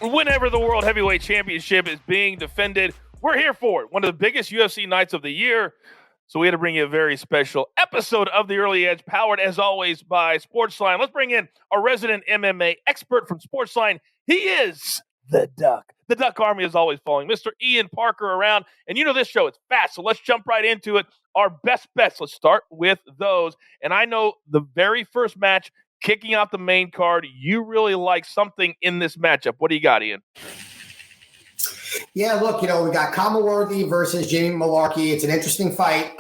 Whenever the World Heavyweight Championship is being defended, we're here for it. One of the biggest UFC nights of the year. So we had to bring you a very special episode of The Early Edge, powered as always by SportsLine. Let's bring in our resident MMA expert from SportsLine. He is the Duck. The Duck Army is always following Mr. Ian Parker around. And you know this show, it's fast, so let's jump right into it. Our best bets, let's start with those. And I know the very first match, kicking out the main card, you really like something in this matchup. What do you got, Ian? Yeah, look, we got Worthy versus Jamie Malarkey. It's an interesting fight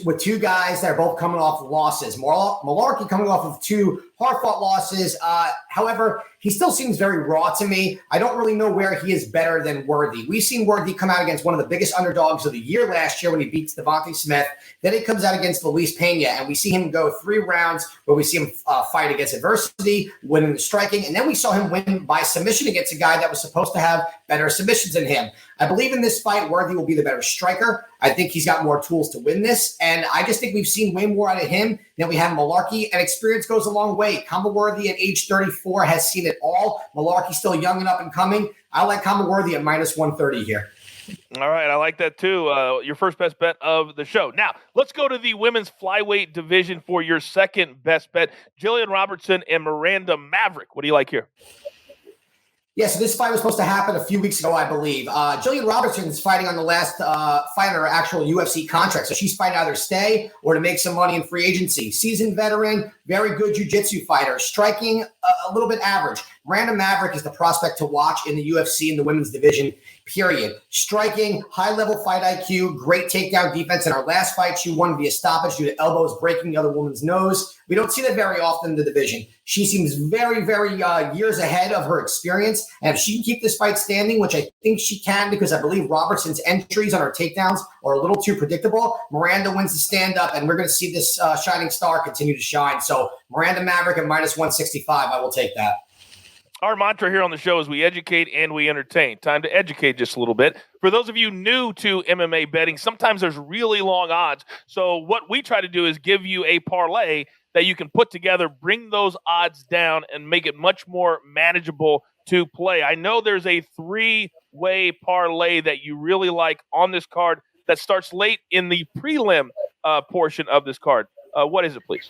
with two guys that are both coming off losses. Malarkey coming off of two hard-fought losses. However, he still seems very raw to me. I don't really know where he is better than Worthy. We've seen Worthy come out against one of the biggest underdogs of the year last year when he beats Devontae Smith. Then he comes out against Luis Pena, and we see him go 3 rounds where we see him fight against adversity, winning the striking, and then we saw him win by submission against a guy that was supposed to have better submissions than him. I believe in this fight, Worthy will be the better striker. I think he's got more tools to win this, and I just think we've seen way more out of him than we have Malarkey, and experience goes a long way. Worthy at age 34 has seen it all. Malarkey still young and up and coming. I like Worthy at minus 130 here. All right, I like that too. Your first best bet of the show. Now, let's go to the women's flyweight division for your second best bet. Jillian Robertson and Miranda Maverick. What do you like here? Yeah, so this fight was supposed to happen a few weeks ago, I believe. Jillian Robertson is fighting on the last fight on her actual UFC contract. So she's fighting either stay or to make some money in free agency. Seasoned veteran, very good jiu-jitsu fighter, striking a little bit average. Miranda Maverick is the prospect to watch in the UFC in the women's division, period. Striking, high-level fight IQ, great takedown defense. In our last fight, she won via stoppage due to elbows breaking the other woman's nose. We don't see that very often in the division. She seems very, very years ahead of her experience. And if she can keep this fight standing, which I think she can because I believe Robertson's entries on her takedowns are a little too predictable, Miranda wins the stand-up, and we're going to see this shining star continue to shine. So Miranda Maverick at minus 165, I will take that. Our mantra here on the show is we educate and we entertain. Time to educate just a little bit. For those of you new to MMA betting, sometimes there's really long odds. So what we try to do is give you a parlay that you can put together, bring those odds down, and make it much more manageable to play. I know there's a 3-way parlay that you really like on this card that starts late in the prelim portion of this card. What is it, please?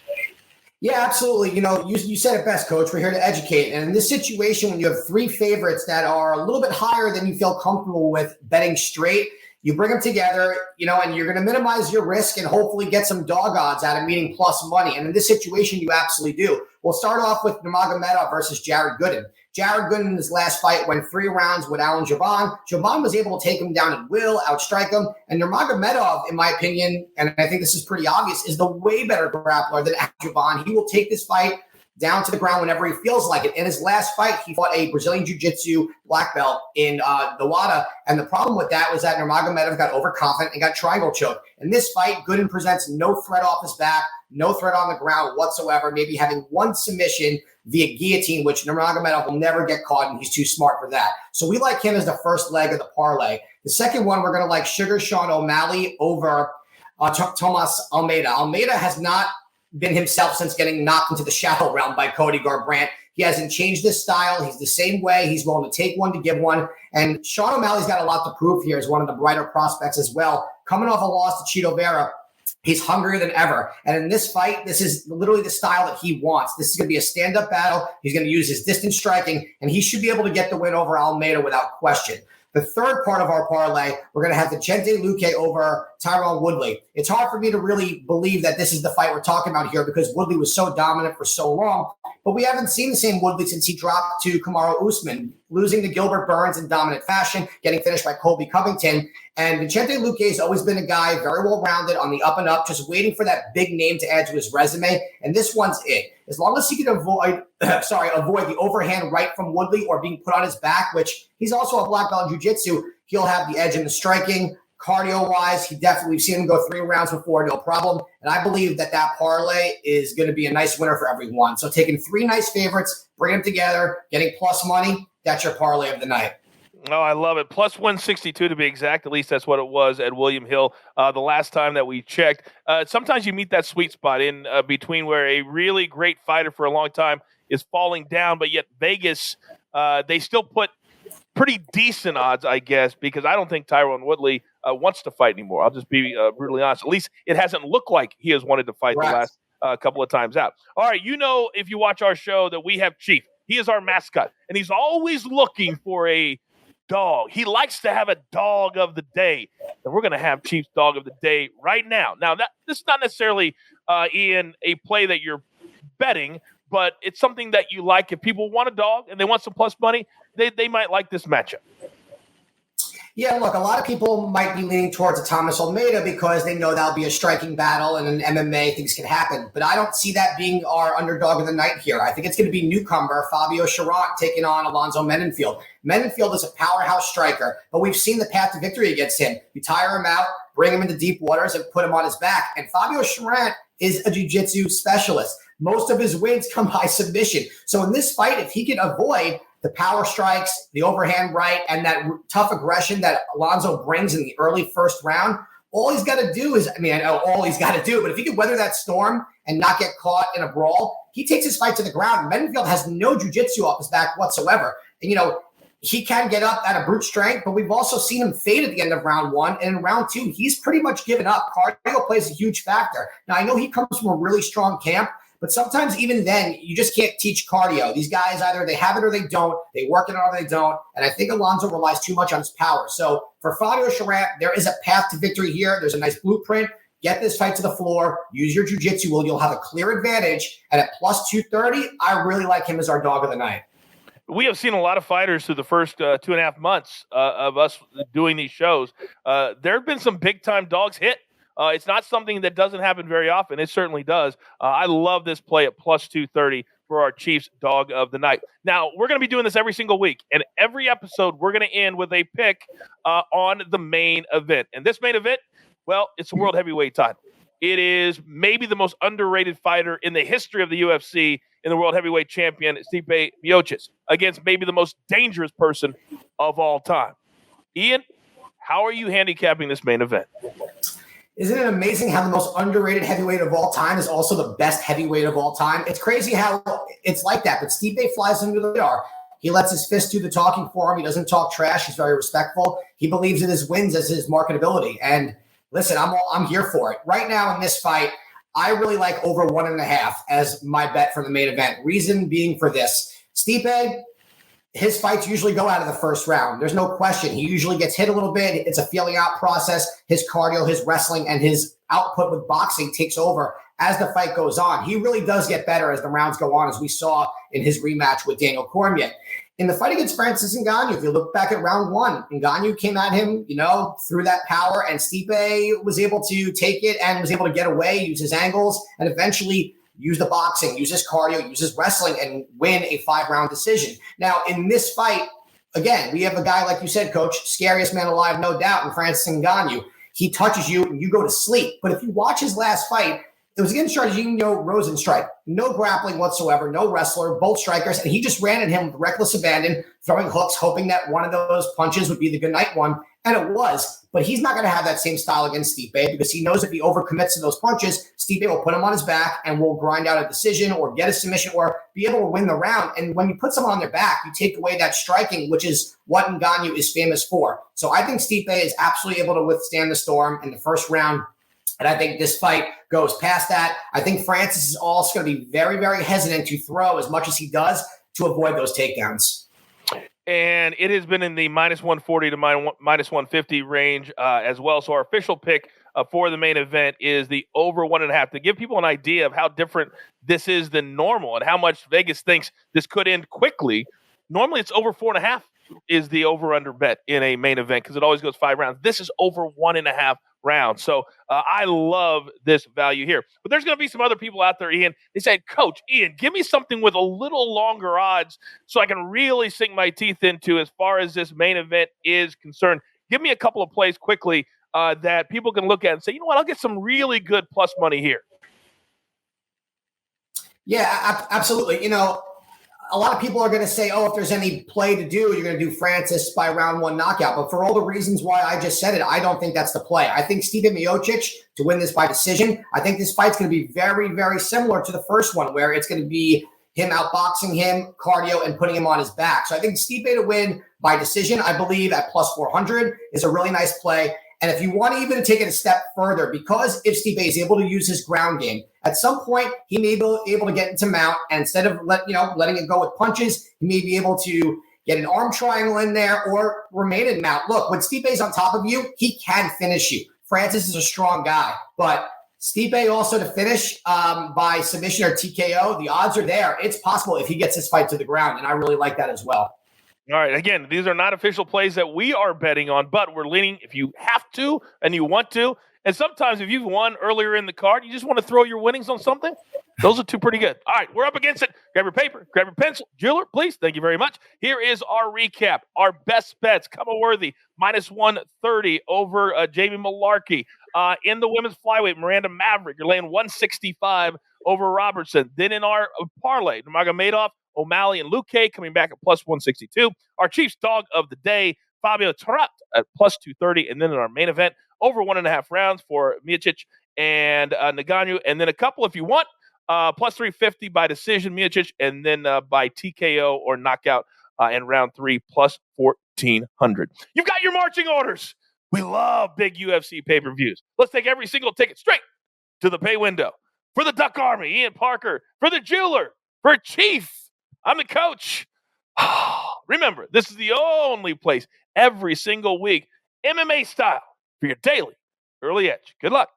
Yeah, absolutely. You said it best, Coach. We're here to educate. And in this situation, when you have 3 favorites that are a little bit higher than you feel comfortable with betting straight, you bring them together, and you're going to minimize your risk and hopefully get some dog odds out of meeting plus money. And in this situation, you absolutely do. We'll start off with Nurmagomedov versus Jared Gooden. Jared Gooden in his last fight went 3 rounds with Alan Jouban. Jouban was able to take him down at will, outstrike him. And Nurmagomedov, in my opinion, and I think this is pretty obvious, is the way better grappler than Alan Jouban. He will take this fight down to the ground whenever he feels like it. In his last fight, he fought a Brazilian Jiu-Jitsu black belt in the WADA. And the problem with that was that Nurmagomedov got overconfident and got triangle choked. In this fight, Gooden presents no threat off his back, no threat on the ground whatsoever, maybe having one submission via guillotine, which Nurmagomedov will never get caught, and he's too smart for that. So we like him as the first leg of the parlay. The second one, we're going to like Sugar Sean O'Malley over Tomas Almeida. Almeida has not been himself since getting knocked into the shadow realm by Cody Garbrandt. He hasn't changed his style. He's the same way. He's willing to take one to give one. And Sean O'Malley's got a lot to prove here as one of the brighter prospects as well. Coming off a loss to Chito Vera, he's hungrier than ever. And in this fight, this is literally the style that he wants. This is going to be a stand-up battle. He's going to use his distance striking, and he should be able to get the win over Almeida without question. The third part of our parlay, we're going to have Vicente Luque over Tyron Woodley. It's hard for me to really believe that this is the fight we're talking about here because Woodley was so dominant for so long. But we haven't seen the same Woodley since he dropped to Kamaru Usman, losing to Gilbert Burns in dominant fashion, getting finished by Colby Covington. And Vicente Luque has always been a guy very well-rounded on the up and up, just waiting for that big name to add to his resume. And this one's it. As long as he can avoid the overhand right from Woodley or being put on his back, which he's also a black belt in jiu-jitsu, he'll have the edge in the striking. Cardio-wise, we've seen him go 3 rounds before, no problem. And I believe that parlay is going to be a nice winner for everyone. So taking 3 nice favorites, bring them together, getting plus money, that's your parlay of the night. Oh, I love it. Plus 162 to be exact. At least that's what it was at William Hill the last time that we checked. Sometimes you meet that sweet spot in between where a really great fighter for a long time is falling down, but yet Vegas, they still put pretty decent odds, I guess, because I don't think Tyron Woodley wants to fight anymore. I'll just be brutally honest. At least it hasn't looked like he has wanted to fight the last couple of times out. All right, if you watch our show that we have Chief. He is our mascot, and he's always looking for a dog. He likes to have a dog of the day, and we're going to have Chief's dog of the day right now. Now, this is not necessarily, Ian, a play that you're betting, but it's something that you like. If people want a dog and they want some plus money, they might like this matchup. Yeah, look, a lot of people might be leaning towards a Thomas Almeida because they know that'll be a striking battle and in MMA things can happen. But I don't see that being our underdog of the night here. I think it's going to be newcomer Fabio Cherant taking on Alonzo Mendenfield. Mendenfield is a powerhouse striker, but we've seen the path to victory against him. You tire him out, bring him into deep waters, and put him on his back. And Fabio Cherant is a jiu-jitsu specialist. Most of his wins come by submission. So in this fight, if he can avoid the power strikes, the overhand right, and that tough aggression that Alonzo brings in the early first round, all he's got to do is, I know all he's got to do, but if he can weather that storm and not get caught in a brawl, he takes his fight to the ground. Mendenfield has no jiu-jitsu off his back whatsoever. And, he can get up at a brute strength, but we've also seen him fade at the end of round one. And in round two, he's pretty much given up. Cardio plays a huge factor. Now, I know he comes from a really strong camp, but sometimes even then, you just can't teach cardio. These guys, either they have it or they don't. They work it or they don't. And I think Alonzo relies too much on his power. So for Fabio Cherant, there is a path to victory here. There's a nice blueprint. Get this fight to the floor. Use your jiu-jitsu. You'll have a clear advantage. And at plus 230, I really like him as our dog of the night. We have seen a lot of fighters through the first 2.5 months of us doing these shows. There have been some big-time dogs hit. It's not something that doesn't happen very often. It certainly does. I love this play at plus 230 for our Chiefs dog of the night. Now, we're going to be doing this every single week, and every episode we're going to end with a pick on the main event. And this main event, well, it's a world heavyweight title. It is maybe the most underrated fighter in the history of the UFC in the world heavyweight champion, Stipe Miocic, against maybe the most dangerous person of all time. Ian, how are you handicapping this main event? Isn't it amazing how the most underrated heavyweight of all time is also the best heavyweight of all time? It's crazy how it's like that, but Stipe flies under the radar. He lets his fist do the talking for him. He doesn't talk trash. He's very respectful. He believes in his wins as his marketability. And listen, I'm here for it. Right now in this fight, I really like over 1.5 as my bet for the main event. Reason being for this. Stipe, his fights usually go out of the first round. There's no question. He usually gets hit a little bit. It's a feeling out process. His cardio, his wrestling, and his output with boxing takes over as the fight goes on. He really does get better as the rounds go on, as we saw in his rematch with Daniel Cormier. In the fight against Francis Ngannou, if you look back at round one, Ngannou came at him, through that power, and Stipe was able to take it and was able to get away, use his angles, and eventually use the boxing, use his cardio, use his wrestling, and win a 5-round decision. Now, in this fight, again, we have a guy, like you said, Coach, scariest man alive, no doubt, in Francis Ngannou. He touches you and you go to sleep. But if you watch his last fight, it was against Jorginho Rosenstrike. No grappling whatsoever, no wrestler, both strikers. And he just ran at him with reckless abandon, throwing hooks, hoping that one of those punches would be the good night one. And it was. But he's not going to have that same style against Stipe because he knows if he overcommits to those punches, Stipe will put him on his back and will grind out a decision or get a submission or be able to win the round. And when you put someone on their back, you take away that striking, which is what Ngannou is famous for. So I think Stipe is absolutely able to withstand the storm in the first round. And I think this fight goes past that. I think Francis is also going to be very, very hesitant to throw as much as he does to avoid those takedowns. And it has been in the minus 140 to minus 150 range as well. So our official pick for the main event is the over 1.5 to give people an idea of how different this is than normal and how much Vegas thinks this could end quickly. Normally it's over 4.5 is the over-under bet in a main event because it always goes 5 rounds. This is over 1.5 rounds. So I love this value here. But there's going to be some other people out there, Ian. They said, Coach, Ian, give me something with a little longer odds so I can really sink my teeth into as far as this main event is concerned. Give me a couple of plays quickly that people can look at and say, you know what, I'll get some really good plus money here. Yeah, absolutely. A lot of people are going to say, if there's any play to do, you're going to do Francis by round 1 knockout. But for all the reasons why I just said it, I don't think that's the play. I think Stipe Miocic to win this by decision. I think this fight's going to be very, very similar to the first one, where it's going to be him outboxing him, cardio, and putting him on his back. So I think Stipe to win by decision, I believe, at plus 400 is a really nice play. And if you want to even take it a step further, because if Stipe is able to use his ground game, at some point he may be able to get into mount, and instead of letting it go with punches, he may be able to get an arm triangle in there or remain in mount. Look, when Stipe's on top of you, he can finish you. Francis is a strong guy, but Stipe also to finish by submission or TKO, the odds are there. It's possible if he gets his fight to the ground, and I really like that as well. All right, again, these are not official plays that we are betting on, but we're leaning if you have to and you want to. And sometimes if you've won earlier in the card, you just want to throw your winnings on something. Those are two pretty good. All right, we're up against it. Grab your paper, grab your pencil. Jeweler, please. Thank you very much. Here is our recap. Our best bets. Worthy, minus 130 over Jamie Malarkey. In the women's flyweight, Miranda Maverick, you're laying 165 over Robertson. Then in our parlay, Nurmagomedov, O'Malley, and Luque coming back at plus 162. Our Chiefs dog of the day, Fabio Tarat at plus 230. And then in our main event, over 1.5 rounds for Miocic and Ngannou. And then a couple if you want, plus 350 by decision, Miocic, and then by TKO or knockout in round 3, plus 1,400. You've got your marching orders. We love big UFC pay-per-views. Let's take every single ticket straight to the pay window. For the Duck Army, Ian Parker. For the Jeweler. For Chief, I'm the coach. Remember, this is the only place every single week, MMA style, for your daily early edge. Good luck.